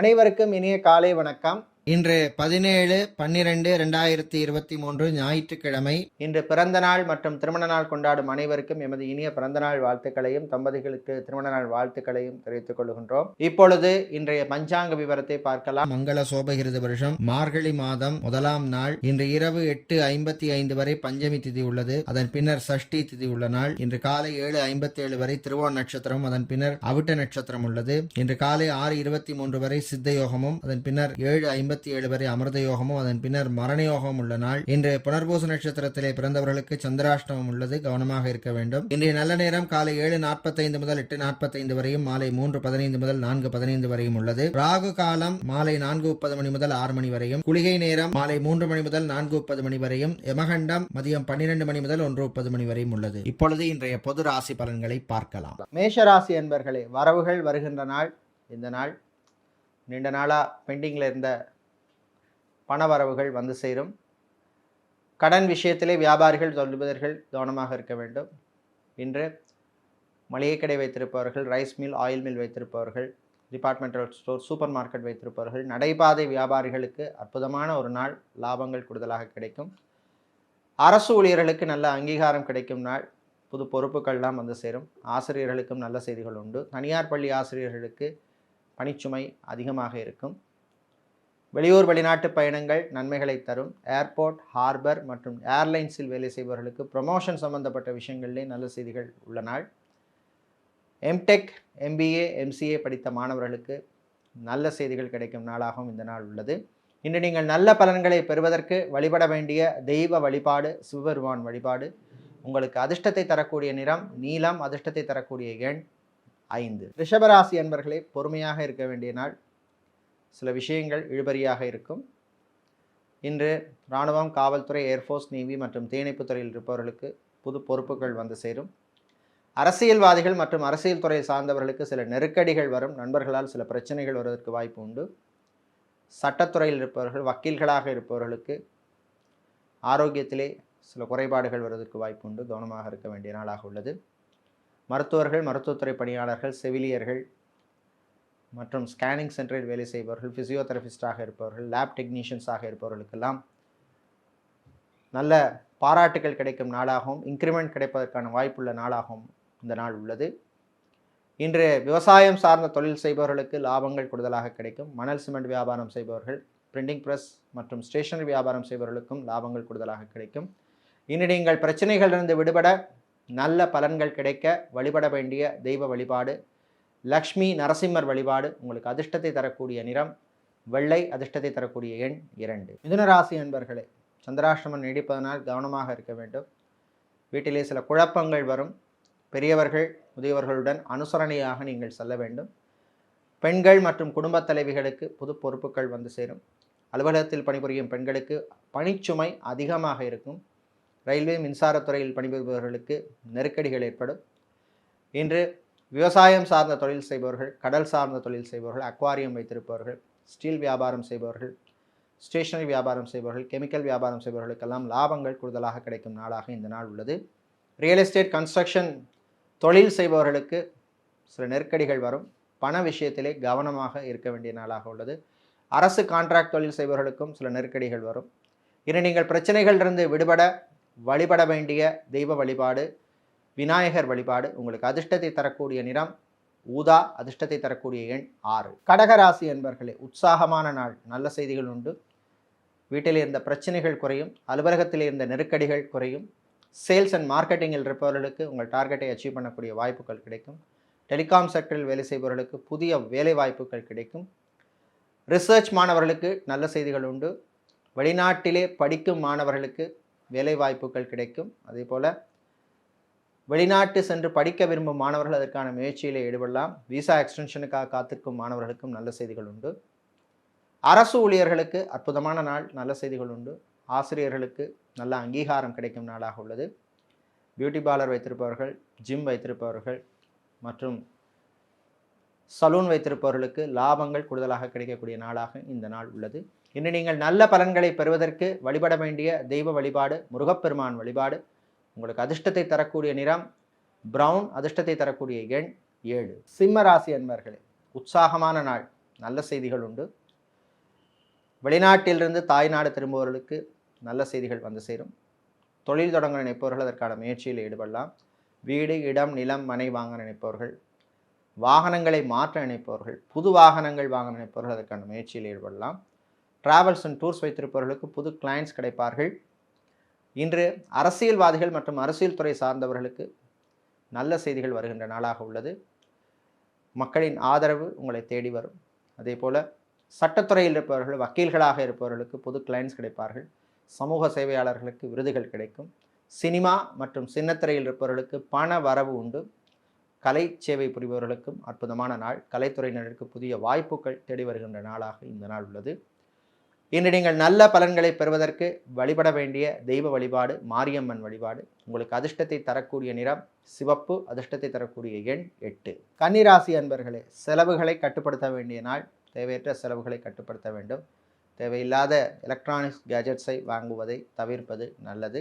அனைவருக்கும் இனிய காலை வணக்கம். இன்று 17/12/2023 ஞாயிற்றுக்கிழமை. இன்று பிறந்த நாள் மற்றும் திருமண நாள் கொண்டாடும் அனைவருக்கும் எமது இனிய பிறந்த நாள் வாழ்த்துக்களையும் தம்பதிகளுக்கு திருமண நாள் வாழ்த்துக்களையும் தெரிவித்துக் கொள்கின்றோம். இப்பொழுது இன்றைய பஞ்சாங்க விவரத்தை பார்க்கலாம். மங்கள சோபகிருத வருஷம் மார்கழி மாதம் 1ஆம் நாள். இன்று இரவு 8:55 வரை பஞ்சமி திதி உள்ளது. அதன் பின்னர் சஷ்டி திதி உள்ள நாள். இன்று காலை 7:57 வரை திருவோண நட்சத்திரம், அதன் பின்னர் அவிட்ட நட்சத்திரம் உள்ளது. இன்று காலை 6:23 வரை சித்த யோகமும், அதன் பின்னர் 7:57 வரை அமிர்த யோகமும், அதன் பின்னர் மரண யோகம் உள்ள நாள். இன்று புனர்பூச நட்சத்திரத்திலே பிறந்தவர்களுக்கு சந்திராஷ்டமம் உள்ளது, கவனமாக இருக்க வேண்டும். இன்றைய நல்ல நேரம் காலை 7:45 முதல் 8:45 வரையும், மாலை 3:15 முதல் 4:15 வரையும் உள்ளது. ராகு காலம் மாலை 4:30 மணி முதல் 6 மணி வரையும், குளிகை நேரம் மாலை 3 மணி முதல் 4:30 மணி வரையும், யமகண்டம் மதியம் 12 மணி முதல் 1:30 மணி வரையும் உள்ளது. இப்பொழுது இன்றைய பொது ராசி பலன்களை பார்க்கலாம். மேஷராசி என்பர்களே, வரவுகள் வருகின்ற நாள் இந்த நாள். நீண்ட நாளா பெண்டிங்ல இருந்த பண வரவுகள் வந்து சேரும். கடன் விஷயத்திலே வியாபாரிகள் தொழிலதிபர்கள் கவனமாக இருக்க வேண்டும். இன்று மளிகை கடை வைத்திருப்பவர்கள், ரைஸ் மில், ஆயில் மில் வைத்திருப்பவர்கள், டிபார்ட்மெண்டல் ஸ்டோர், சூப்பர் மார்க்கெட் வைத்திருப்பவர்கள், நடைபாதை வியாபாரிகளுக்கு அற்புதமான ஒரு நாள். லாபங்கள் கூடுதலாக கிடைக்கும். அரசு ஊழியர்களுக்கு நல்ல அங்கீகாரம் கிடைக்கும் நாள். புது பொறுப்புகள்லாம் வந்து சேரும். ஆசிரியர்களுக்கும் நல்ல செய்திகள் உண்டு. தனியார் பள்ளி ஆசிரியர்களுக்கு பணிச்சுமை அதிகமாக இருக்கும். வெளியூர் வெளிநாட்டு பயணங்கள் நன்மைகளை தரும். ஏர்போர்ட், ஹார்பர் மற்றும் ஏர்லைன்ஸில் வேலை செய்பவர்களுக்கு ப்ரமோஷன் சம்பந்தப்பட்ட விஷயங்களிலே நல்ல செய்திகள் உள்ள நாள். எம்டெக், எம்பிஏ, எம்சிஏ படித்த மாணவர்களுக்கு நல்ல செய்திகள் கிடைக்கும் நாளாகவும் இந்த நாள் உள்ளது. இன்று நீங்கள் நல்ல பலன்களை பெறுவதற்கு வழிபட வேண்டிய தெய்வ வழிபாடு சிவபெருமான் வழிபாடு. உங்களுக்கு அதிர்ஷ்டத்தை தரக்கூடிய நிறம் நீலம், அதிர்ஷ்டத்தை தரக்கூடிய எண் 5. ரிஷபராசி என்பர்களே, பொறுமையாக இருக்க வேண்டிய நாள். சில விஷயங்கள் இழுபறியாக இருக்கும். இன்று இராணுவம், காவல்துறை, ஏர்ஃபோர்ஸ், நேவி மற்றும் தீயணைப்பு துறையில் இருப்பவர்களுக்கு புது பொறுப்புகள் வந்து சேரும். அரசியல்வாதிகள் மற்றும் அரசியல் துறை சார்ந்தவர்களுக்கு சில நெருக்கடிகள் வரும். நண்பர்களால் சில பிரச்சனைகள் வருவதற்கு வாய்ப்பு உண்டு. சட்டத்துறையில் இருப்பவர்கள், வக்கீல்களாக இருப்பவர்களுக்கு ஆரோக்கியத்திலே சில குறைபாடுகள் வருவதற்கு வாய்ப்பு உண்டு. கவனமாக இருக்க வேண்டிய நாளாக உள்ளது. மருத்துவர்கள், மருத்துவத்துறை பணியாளர்கள், செவிலியர்கள் மற்றும் ஸ்கேனிங் சென்டரில் வேலை செய்பவர்கள், ஃபிசியோதெரபிஸ்டாக இருப்பவர்கள், லேப் டெக்னீஷியன்ஸாக இருப்பவர்களுக்கெல்லாம் நல்ல பாராட்டுகள் கிடைக்கும் நாளாகவும், இன்க்ரிமெண்ட் கிடைப்பதற்கான வாய்ப்புள்ள நாளாகவும் இந்த நாள் உள்ளது. இன்று விவசாயம் சார்ந்த தொழில் செய்பவர்களுக்கு லாபங்கள் கூடுதலாக கிடைக்கும். மணல் சிமெண்ட் வியாபாரம் செய்பவர்கள், பிரிண்டிங் பிரஸ் மற்றும் ஸ்டேஷனரி வியாபாரம் செய்பவர்களுக்கும் லாபங்கள் கூடுதலாக கிடைக்கும். இன்று நீங்கள் பிரச்சனைகளிலிருந்து விடுபட நல்ல பலன்கள் கிடைக்க வழிபட வேண்டிய தெய்வ வழிபாடு லக்ஷ்மி நரசிம்மர் வழிபாடு. உங்களுக்கு அதிர்ஷ்டத்தை தரக்கூடிய நிறம் வெள்ளை, அதிர்ஷ்டத்தை தரக்கூடிய எண் 2. மிதுன ராசி அன்பர்களே, சந்திராஷ்டமம் நீடிப்பதனால் கவனமாக இருக்க வேண்டும். வீட்டிலே சில குழப்பங்கள் வரும். பெரியவர்கள் முதியவர்களுடன் அனுசரணையாக நீங்கள் செல்ல வேண்டும். பெண்கள் மற்றும் குடும்பத் தலைவிகளுக்கு புது பொறுப்புகள் வந்து சேரும். அலுவலகத்தில் பணிபுரியும் பெண்களுக்கு பணிச்சுமை அதிகமாக இருக்கும். ரயில்வே, மின்சாரத்துறையில் பணிபுரிபவர்களுக்கு நெருக்கடிகள் ஏற்படும். இன்று விவசாயம் சார்ந்த தொழில் செய்பவர்கள், கடல் சார்ந்த தொழில் செய்பவர்கள், அக்வாரியம் வைத்திருப்பவர்கள், ஸ்டீல் வியாபாரம் செய்பவர்கள், ஸ்டேஷனரி வியாபாரம் செய்பவர்கள், கெமிக்கல் வியாபாரம் செய்பவர்களுக்கெல்லாம் லாபங்கள் கூடுதலாக கிடைக்கும் நாளாக இந்த நாள் உள்ளது. ரியல் எஸ்டேட், கன்ஸ்ட்ரக்ஷன் தொழில் செய்பவர்களுக்கு சில நெருக்கடிகள் வரும். பண விஷயத்திலே கவனமாக இருக்க வேண்டிய நாளாக உள்ளது. அரசு கான்ட்ராக்ட் தொழில் செய்பவர்களுக்கும் சில நெருக்கடிகள் வரும். இனி நீங்கள் பிரச்சனைகளிலிருந்து விடுபட வழிபட வேண்டிய தெய்வ வழிபாடு விநாயகர் வழிபாடு. உங்களுக்கு அதிர்ஷ்டத்தை தரக்கூடிய நிறம் ஊதா, அதிர்ஷ்டத்தை தரக்கூடிய எண் 6. கடகராசி என்பர்களே, உற்சாகமான நாள். நல்ல செய்திகள் உண்டு. வீட்டில் இருந்த பிரச்சனைகள் குறையும். அலுவலகத்தில் இருந்த நெருக்கடிகள் குறையும். சேல்ஸ் அண்ட் மார்க்கெட்டிங்கில் இருப்பவர்களுக்கு உங்கள் டார்கெட்டை அச்சீவ் பண்ணக்கூடிய வாய்ப்புகள் கிடைக்கும். டெலிகாம் செக்டரில் வேலை செய்பவர்களுக்கு புதிய வேலை வாய்ப்புகள் கிடைக்கும். ரிசர்ச் மாணவர்களுக்கு நல்ல செய்திகள் உண்டு. வெளிநாட்டிலே படிக்கும் மாணவர்களுக்கு வேலை வாய்ப்புகள் கிடைக்கும். அதே போல் வெளிநாட்டு சென்று படிக்க விரும்பும் மாணவர்கள் அதற்கான முயற்சியில் ஈடுபடலாம். விசா எக்ஸ்டென்ஷனுக்காக காத்திருக்கும் மாணவர்களுக்கும் நல்ல செய்திகள் உண்டு. அரசு ஊழியர்களுக்கு அற்புதமான நாள். நல்ல செய்திகள் உண்டு. ஆசிரியர்களுக்கு நல்ல அங்கீகாரம் கிடைக்கும் நாளாக உள்ளது. பியூட்டி பார்லர் வைத்திருப்பவர்கள், ஜிம் வைத்திருப்பவர்கள் மற்றும் சலூன் வைத்திருப்பவர்களுக்கு லாபங்கள் கூடுதலாக கிடைக்கக்கூடிய நாளாக இந்த நாள் உள்ளது. இன்று நீங்கள் நல்ல பலன்களை பெறுவதற்கு வழிபட வேண்டிய தெய்வ வழிபாடு முருகப்பெருமான் வழிபாடு. உங்களுக்கு அதிர்ஷ்டத்தை தரக்கூடிய நிறம் பிரவுன், அதிர்ஷ்டத்தை தரக்கூடிய எண் 7. சிம்ம ராசி அன்பர்களே, உற்சாகமான நாள். நல்ல செய்திகள் உண்டு. வெளிநாட்டிலிருந்து தாய்நாடு திரும்புபவர்களுக்கு நல்ல செய்திகள் வந்து சேரும். தொழில் தொடங்க நினைப்பவர்கள் அதற்கான முயற்சியில் ஈடுபடலாம். வீடு, இடம், நிலம், மனை வாங்க நினைப்பவர்கள், வாகனங்களை மாற்ற நினைப்பவர்கள், புது வாகனங்கள் வாங்க நினைப்பவர்கள் அதற்கான முயற்சியில் ஈடுபடலாம். டிராவல்ஸ் அண்ட் டூர்ஸ் வைத்திருப்பவர்களுக்கு புது கிளைண்ட்ஸ் கிடைப்பார்கள். இன்று அரசியல்வாதிகள் மற்றும் அரசியல் துறை சார்ந்தவர்களுக்கு நல்ல செய்திகள் வருகின்ற நாளாக உள்ளது. மக்களின் ஆதரவு உங்களை தேடி வரும். அதே போல் சட்டத்துறையில் இருப்பவர்கள், வக்கீல்களாக இருப்பவர்களுக்கு புது கிளைண்ட்ஸ் கிடைப்பார்கள். சமூக சேவையாளர்களுக்கு விருதுகள் கிடைக்கும். சினிமா மற்றும் சின்னத்திரையில் இருப்பவர்களுக்கு பண வரவு உண்டு. கலை சேவை புரிபவர்களுக்கும் அற்புதமான நாள். கலைத்துறையினருக்கு புதிய வாய்ப்புகள் தேடி வருகின்ற நாளாக இந்த நாள் உள்ளது. இன்று நீங்கள் நல்ல பலன்களை பெறுவதற்கு வழிபட வேண்டிய தெய்வ வழிபாடு மாரியம்மன் வழிபாடு. உங்களுக்கு அதிர்ஷ்டத்தை தரக்கூடிய நிறம் சிவப்பு, அதிர்ஷ்டத்தை தரக்கூடிய எண் 8. கன்னிராசி அன்பர்களே, செலவுகளை கட்டுப்படுத்த வேண்டிய நாள். தேவையற்ற செலவுகளை கட்டுப்படுத்த வேண்டும். தேவையில்லாத எலக்ட்ரானிக்ஸ் கேஜெட்ஸை வாங்குவதை தவிர்ப்பது நல்லது.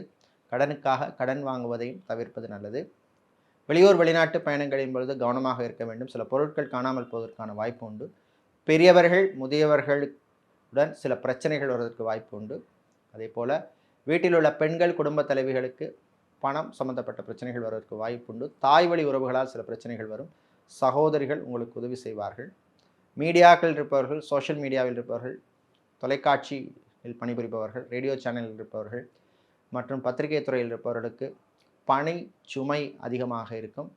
கடனுக்காக கடன் வாங்குவதையும் தவிர்ப்பது நல்லது. வெளியூர் வெளிநாட்டு பயணங்களின் பொழுது கவனமாக இருக்க வேண்டும். சில பொருட்கள் காணாமல் போவதற்கான வாய்ப்பு உண்டு. பெரியவர்கள் முதியவர்களுடன் சில பிரச்சனைகள் வருவதற்கு வாய்ப்பு உண்டு. அதே போல் வீட்டில் உள்ள பெண்கள் குடும்ப தலைவிகளுக்கு பணம் சம்பந்தப்பட்ட பிரச்சனைகள் வருவதற்கு வாய்ப்பு உண்டு. தாய் வழி உறவுகளால் சில பிரச்சனைகள் வரும். சகோதரிகள் உங்களுக்கு உதவி செய்வார்கள். மீடியாக்கள் இருப்பவர்கள், சோஷியல் மீடியாவில் இருப்பவர்கள், தொலைக்காட்சியில் பணிபுரிப்பவர்கள், ரேடியோ சேனலில் இருப்பவர்கள் மற்றும் பத்திரிகை துறையில் இருப்பவர்களுக்கு பணி சுமை அதிகமாக இருக்கும்.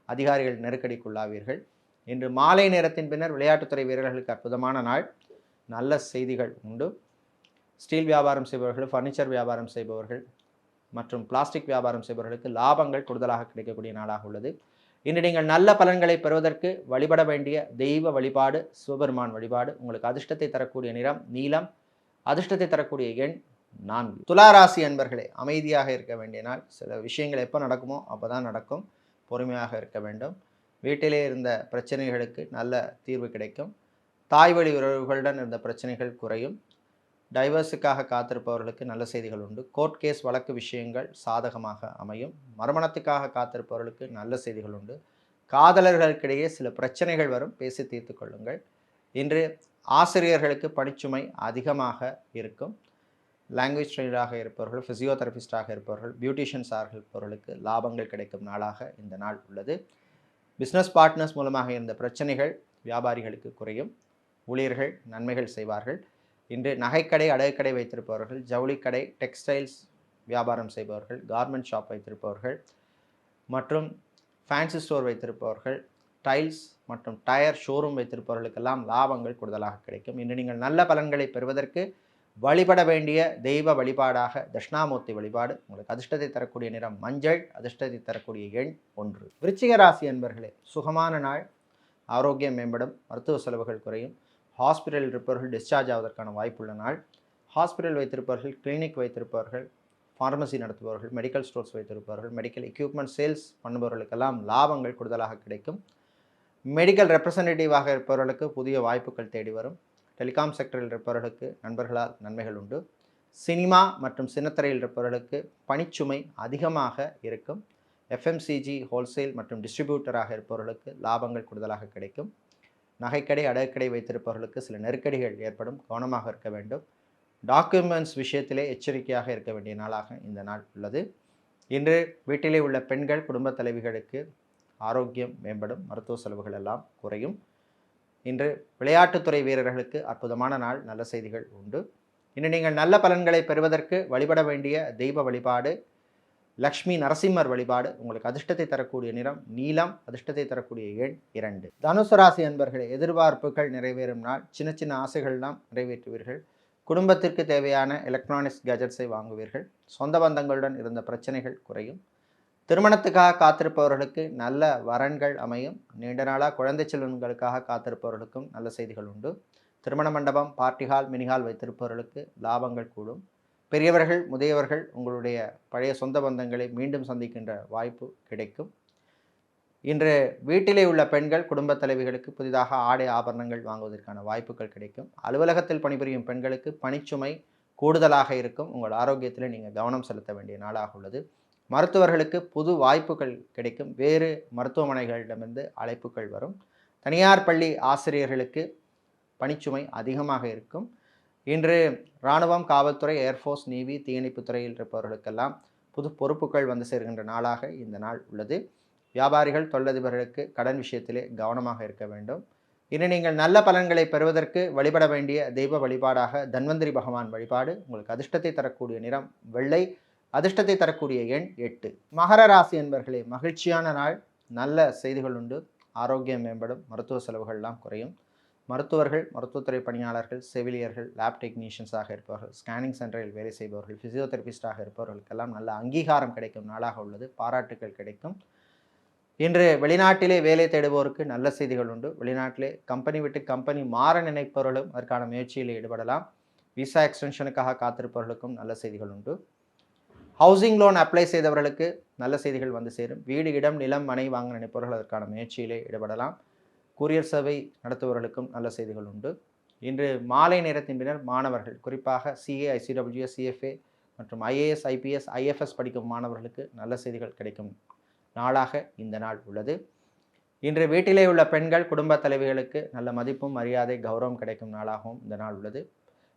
அதிகாரிகள் நெருக்கடிக்குள்ளாவீர்கள். இன்று மாலை நேரத்தின் பின்னர் விளையாட்டுத்துறை வீரர்களுக்கு அற்புதமான நாள். நல்ல செய்திகள் உண்டு. ஸ்டீல் வியாபாரம் செய்பவர்கள், ஃபர்னிச்சர் வியாபாரம் செய்பவர்கள் மற்றும் பிளாஸ்டிக் வியாபாரம் செய்பவர்களுக்கு லாபங்கள் கூடுதலாக கிடைக்கக்கூடிய நாளாக உள்ளது. இன்று நீங்கள் நல்ல பலன்களை பெறுவதற்கு வழிபட வேண்டிய தெய்வ வழிபாடு சிவபெருமான் வழிபாடு. உங்களுக்கு அதிர்ஷ்டத்தை தரக்கூடிய நிறம் நீலம், அதிர்ஷ்டத்தை தரக்கூடிய எண் 4. துளாராசி அன்பர்களே, அமைதியாக இருக்க வேண்டிய நாள். சில விஷயங்கள் எப்போ நடக்குமோ அப்போ தான் நடக்கும். பொறுமையாக இருக்க வேண்டும். வீட்டிலே இருந்த பிரச்சனைகளுக்கு நல்ல தீர்வு கிடைக்கும். தாய் வழி உறவுகளுடன் இருந்த பிரச்சனைகள் குறையும். டைவர்ஸுக்காக காத்திருப்பவர்களுக்கு நல்ல செய்திகள் உண்டு. கோர்ட் கேஸ் வழக்கு விஷயங்கள் சாதகமாக அமையும். மறுமணத்துக்காக காத்திருப்பவர்களுக்கு நல்ல செய்திகள் உண்டு. காதலர்களுக்கிடையே சில பிரச்சனைகள் வரும், பேசி தீர்த்து கொள்ளுங்கள். இன்று ஆசிரியர்களுக்கு பணிச்சுமை அதிகமாக இருக்கும். லாங்குவேஜ் ட்ரெயினராக இருப்பவர்கள், ஃபிசியோதெரபிஸ்டாக இருப்பவர்கள், பியூட்டிஷியன்ஸாக இருப்பவர்களுக்கு லாபங்கள் கிடைக்கும் நாளாக இந்த நாள் உள்ளது. பிஸ்னஸ் பார்ட்னர்ஸ் மூலமாக இருந்த பிரச்சனைகள் வியாபாரிகளுக்கு குறையும். ஊழியர்கள் நன்மைகள் செய்வார்கள். இன்று நகைக்கடை, அடகுக்கடை வைத்திருப்பவர்கள், ஜவுளிக்கடை, டெக்ஸ்டைல்ஸ் வியாபாரம் செய்பவர்கள், கார்மெண்ட் ஷாப் வைத்திருப்பவர்கள் மற்றும் ஃபேன்சி ஸ்டோர் வைத்திருப்பவர்கள், டைல்ஸ் மற்றும் டயர் ஷோரூம் வைத்திருப்பவர்களுக்கெல்லாம் லாபங்கள் கூடுதலாக கிடைக்கும். இன்று நீங்கள் நல்ல பலன்களை பெறுவதற்கு வழிபட வேண்டிய தெய்வ வழிபாடாக தட்சிணாமூர்த்தி வழிபாடு. உங்களுக்கு அதிர்ஷ்டத்தை தரக்கூடிய நிறம் மஞ்சள், அதிர்ஷ்டத்தை தரக்கூடிய எண் 1. விருச்சிக ராசி அன்பர்களே, சுகமான நாள். ஆரோக்கியம் மேம்படும். மருத்துவ செலவுகள் குறையும். ஹாஸ்பிட்டலில் இருப்பவர்கள் டிஸ்சார்ஜ் ஆவதற்கான வாய்ப்புள்ள நாள். ஹாஸ்பிட்டல் வைத்திருப்பவர்கள், கிளினிக் வைத்திருப்பவர்கள், ஃபார்மசி நடத்துபவர்கள், மெடிக்கல் ஸ்டோர்ஸ் வைத்திருப்பவர்கள், மெடிக்கல் எக்யூப்மெண்ட் சேல்ஸ் பண்ணுபவர்களுக்கெல்லாம் லாபங்கள் கூடுதலாக கிடைக்கும். மெடிக்கல் ரெப்ரசன்டேட்டிவாக இருப்பவர்களுக்கு புதிய வாய்ப்புகள் தேடி வரும். டெலிகாம் செக்டரில் இருப்பவர்களுக்கு நண்பர்களால் நன்மைகள் உண்டு. சினிமா மற்றும் சின்னத்திரையில் இருப்பவர்களுக்கு பணிச்சுமை அதிகமாக இருக்கும். எஃப்எம்சிஜி, ஹோல்சேல் மற்றும் டிஸ்ட்ரிபியூட்டராக இருப்பவர்களுக்கு லாபங்கள் கூடுதலாக கிடைக்கும். நகைக்கடை, அடகுக்கடை வைத்திருப்பவர்களுக்கு சில நெருக்கடிகள் ஏற்படும், கவனமாக இருக்க வேண்டும். டாக்குமெண்ட்ஸ் விஷயத்திலே எச்சரிக்கையாக இருக்க வேண்டிய நாளாக இந்த நாள் உள்ளது. இன்று வீட்டிலே உள்ள பெண்கள் குடும்ப தலைவிகளுக்கு ஆரோக்கியம் மேம்படும். மருத்துவ செலவுகள் எல்லாம் குறையும். இன்று விளையாட்டுத்துறை வீரர்களுக்கு அற்புதமான நாள். நல்ல செய்திகள் உண்டு. இன்று நீங்கள் நல்ல பலன்களை பெறுவதற்கு வழிபட வேண்டிய தெய்வ வழிபாடு லக்ஷ்மி நரசிம்மர் வழிபாடு. உங்களுக்கு அதிர்ஷ்டத்தை தரக்கூடிய நிறம் நீலம், அதிர்ஷ்டத்தை தரக்கூடிய எண் 2. தனுசு ராசி அன்பர்களே, எதிர்பார்ப்புகள் நிறைவேறும் நாள். சின்ன சின்ன ஆசைகள்லாம் நிறைவேற்றுவீர்கள். குடும்பத்திற்கு தேவையான எலக்ட்ரானிக்ஸ் கேஜெட்ஸை வாங்குவீர்கள். சொந்த பந்தங்களுடன் இருந்த பிரச்சனைகள் குறையும். திருமணத்துக்காக காத்திருப்பவர்களுக்கு நல்ல வரன்கள் அமையும். நீண்ட நாளாக குழந்தை செல்வங்களுக்காக காத்திருப்பவர்களுக்கும் நல்ல செய்திகள் உண்டு. திருமண மண்டபம், பார்ட்டி ஹால், மினிஹால் வைத்திருப்பவர்களுக்கு லாபங்கள் கூடும். பெரியவர்கள் முதியவர்கள் உங்களுடைய பழைய சொந்த பந்தங்களை மீண்டும் சந்திக்கின்ற வாய்ப்பு கிடைக்கும். இன்று வீட்டிலே உள்ள பெண்கள் குடும்ப தலைவிகளுக்கு புதிதாக ஆடை ஆபரணங்கள் வாங்குவதற்கான வாய்ப்புகள் கிடைக்கும். அலுவலகத்தில் பணிபுரியும் பெண்களுக்கு பணிச்சுமை கூடுதலாக இருக்கும். உங்கள் ஆரோக்கியத்தில் நீங்கள் கவனம் செலுத்த வேண்டிய நாளாக உள்ளது. மருத்துவர்களுக்கு புது வாய்ப்புகள் கிடைக்கும். வேறு மருத்துவமனைகளிடமிருந்து அழைப்புகள் வரும். தனியார் பள்ளி ஆசிரியர்களுக்கு பணிச்சுமை அதிகமாக இருக்கும். இன்று இராணுவம், காவல்துறை, ஏர்ஃபோர்ஸ், நேவி, தீயணைப்புத் துறையில் இருப்பவர்களுக்கெல்லாம் புது பொறுப்புகள் வந்து சேர்கின்ற நாளாக இந்த நாள் உள்ளது. வியாபாரிகள், தொழிலதிபர்களுக்கு கடன் விஷயத்திலே கவனமாக இருக்க வேண்டும். இனி நீங்கள் நல்ல பலன்களை பெறுவதற்கு வழிபட வேண்டிய தெய்வ வழிபாடாக தன்வந்திரி பகவான் வழிபாடு. உங்களுக்கு அதிர்ஷ்டத்தை தரக்கூடிய நிறம் வெள்ளை, அதிர்ஷ்டத்தை தரக்கூடிய எண் 8. மகர ராசி என்பர்களே, மகிழ்ச்சியான நாள். நல்ல செய்திகள் உண்டு. ஆரோக்கியம் மேம்படும். மருத்துவ செலவுகள்லாம் குறையும். மருத்துவர்கள், மருத்துவத்துறை பணியாளர்கள், செவிலியர்கள், லேப் டெக்னீஷியன்ஸாக இருப்பவர்கள், ஸ்கேனிங் சென்டரில் வேலை செய்பவர்கள், ஃபிசியோதெரபிஸ்டாக இருப்பவர்களுக்கெல்லாம் நல்ல அங்கீகாரம் கிடைக்கும் நாளாக உள்ளது. பாராட்டுகள் கிடைக்கும். இன்று வெளிநாட்டிலே வேலை தேடுவோருக்கு நல்ல செய்திகள் உண்டு. வெளிநாட்டிலே கம்பெனி விட்டு கம்பெனி மாற நினைப்பவர்களும் அதற்கான முயற்சியில் ஈடுபடலாம். விசா எக்ஸ்டென்ஷனுக்காக காத்திருப்பவர்களுக்கும் நல்ல செய்திகள் உண்டு. ஹவுசிங் லோன் அப்ளை செய்தவர்களுக்கு நல்ல செய்திகள் வந்து சேரும். வீடு, இடம், நிலம், மனை வாங்க நினைப்பவர்கள் அதற்கான முயற்சியிலே ஈடுபடலாம். கூரியர் சேவை நடத்துபவர்களுக்கும் நல்ல செய்திகள் உண்டு. இன்று மாலை நேரத்தின் பின்னர் மாணவர்கள், குறிப்பாக சிஏ, ICWS, CFA மற்றும் IAS, IPS, IFS படிக்கும் மாணவர்களுக்கு நல்ல செய்திகள் கிடைக்கும் நாளாக இந்த நாள் உள்ளது. இன்று வீட்டிலே உள்ள பெண்கள், குடும்ப தலைவிகளுக்கு நல்ல மதிப்பும், மரியாதை, கௌரவம் கிடைக்கும் நாளாகவும் இந்த நாள் உள்ளது.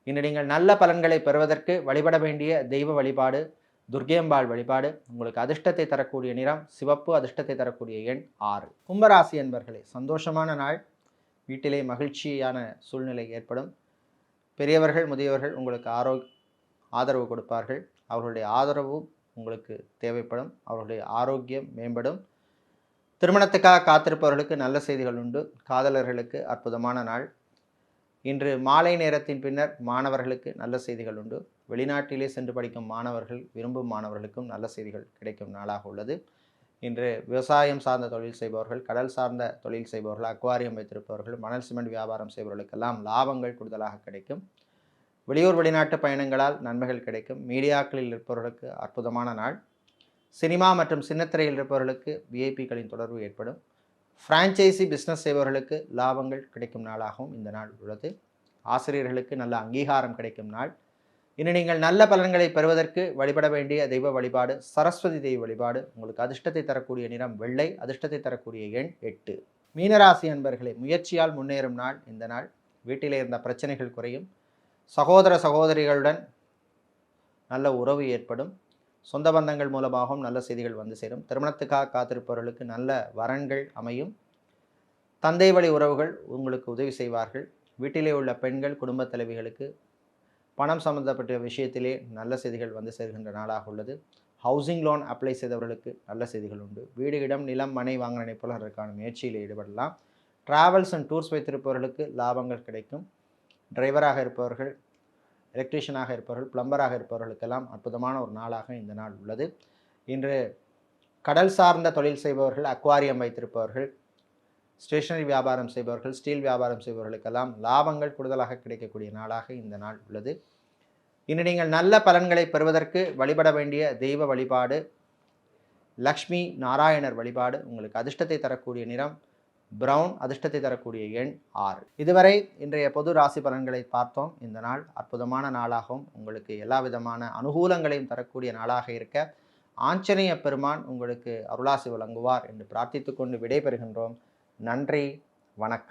இன்று நீங்கள் நல்ல பலன்களை பெறுவதற்கு வழிபட வேண்டிய தெய்வ வழிபாடு துர்க்கையம்பாள் வழிபாடு. உங்களுக்கு அதிர்ஷ்டத்தை தரக்கூடிய நிறம் சிவப்பு, அதிர்ஷ்டத்தை தரக்கூடிய எண் 6. கும்பராசி என்பர்களே, சந்தோஷமான நாள். வீட்டிலே மகிழ்ச்சியான சூழ்நிலை ஏற்படும். பெரியவர்கள், முதியவர்கள் உங்களுக்கு ஆதரவு கொடுப்பார்கள். அவர்களுடைய ஆதரவு உங்களுக்கு தேவைப்படும். அவர்களுடைய ஆரோக்கியம் மேம்படும். திருமணத்துக்காக காத்திருப்பவர்களுக்கு நல்ல செய்திகள் உண்டு. காதலர்களுக்கு அற்புதமான நாள். இன்று மாலை நேரத்தின் பின்னர் மாணவர்களுக்கு நல்ல செய்திகள் உண்டு. வெளிநாட்டிலே சென்று படிக்கும் மாணவர்கள், விரும்பும் மாணவர்களுக்கும் நல்ல செய்திகள் கிடைக்கும் நாளாக உள்ளது. இன்று விவசாயம் சார்ந்த தொழில் செய்பவர்கள், கடல் சார்ந்த தொழில் செய்பவர்கள், அக்வாரியம் வைத்திருப்பவர்கள், மணல் சிமெண்ட் வியாபாரம் செய்பவர்களுக்கெல்லாம் லாபங்கள் கூடுதலாக கிடைக்கும். வெளியூர் வெளிநாட்டு பயணங்களால் நன்மைகள் கிடைக்கும். மீடியாக்களில் இருப்பவர்களுக்கு அற்புதமான நாள். சினிமா மற்றும் சின்னத்திரையில் இருப்பவர்களுக்கு விஐபிகளின் தொடர்பு ஏற்படும். ஃப்ரான்ச்சைசி பிஸ்னஸ் செய்பவர்களுக்கு லாபங்கள் கிடைக்கும் நாளாகவும் இந்த நாள் உள்ளது. ஆசிரியர்களுக்கு நல்ல அங்கீகாரம் கிடைக்கும் நாள். இனி நீங்கள் நல்ல பலன்களை பெறுவதற்கு வழிபட வேண்டிய தெய்வ வழிபாடு சரஸ்வதி தெய்வ வழிபாடு. உங்களுக்கு அதிர்ஷ்டத்தை தரக்கூடிய நிறம் வெள்ளை, அதிர்ஷ்டத்தை தரக்கூடிய எண் 8. மீனராசி அன்பர்களே, முயற்சியால் முன்னேறும் நாள் இந்த நாள். வீட்டிலே இருந்த பிரச்சனைகள் குறையும். சகோதர சகோதரிகளுடன் நல்ல உறவு ஏற்படும். சொந்த பந்தங்கள் மூலமாகவும் நல்ல செய்திகள் வந்து சேரும். திருமணத்துக்காக காத்திருப்பவர்களுக்கு நல்ல வரன்கள் அமையும். தந்தை வழி உறவுகள் உங்களுக்கு உதவி செய்வார்கள். வீட்டிலே உள்ள பெண்கள், குடும்ப தலைவிகளுக்கு பணம் சம்பந்தப்பட்ட விஷயத்திலே நல்ல செய்திகள் வந்து சேர்கின்ற நாளாக உள்ளது. ஹவுசிங் லோன் அப்ளை செய்தவர்களுக்கு நல்ல செய்திகள் உண்டு. வீடு, இடம், நிலம், மனை வாங்க நினைப்பவர்கள் அதற்கான முயற்சியில் ஈடுபடலாம். டிராவல்ஸ் அண்ட் டூர்ஸ் வைத்திருப்பவர்களுக்கு லாபங்கள் கிடைக்கும். டிரைவராக இருப்பவர்கள், எலக்ட்ரீஷியனாக இருப்பவர்கள், பிளம்பராக இருப்பவர்களுக்கெல்லாம் அற்புதமான ஒரு நாளாக இந்த நாள் உள்ளது. இன்று கடல் சார்ந்த தொழில் செய்பவர்கள், அக்வாரியம் வைத்திருப்பவர்கள், ஸ்டேஷனரி வியாபாரம் செய்பவர்கள், ஸ்டீல் வியாபாரம் செய்பவர்களுக்கெல்லாம் லாபங்கள் கூடுதலாக கிடைக்கக்கூடிய நாளாக இந்த நாள் உள்ளது. இன்று நீங்கள் நல்ல பலன்களை பெறுவதற்கு வழிபட வேண்டிய தெய்வ வழிபாடு லக்ஷ்மி நாராயணர் வழிபாடு. உங்களுக்கு அதிர்ஷ்டத்தை தரக்கூடிய நிறம் பிரவுன், அதிர்ஷ்டத்தை தரக்கூடிய எண் 6. இதுவரை இன்றைய பொது ராசி பலன்களை பார்த்தோம். இந்த நாள் அற்புதமான நாளாகவும் உங்களுக்கு எல்லா விதமான அனுகூலங்களையும் தரக்கூடிய நாளாக இருக்க ஆஞ்சநேய பெருமான் உங்களுக்கு அருளாசி வழங்குவார் என்று பிரார்த்தித்து கொண்டு விடைபெறுகின்றோம். நன்றி, வணக்கம்.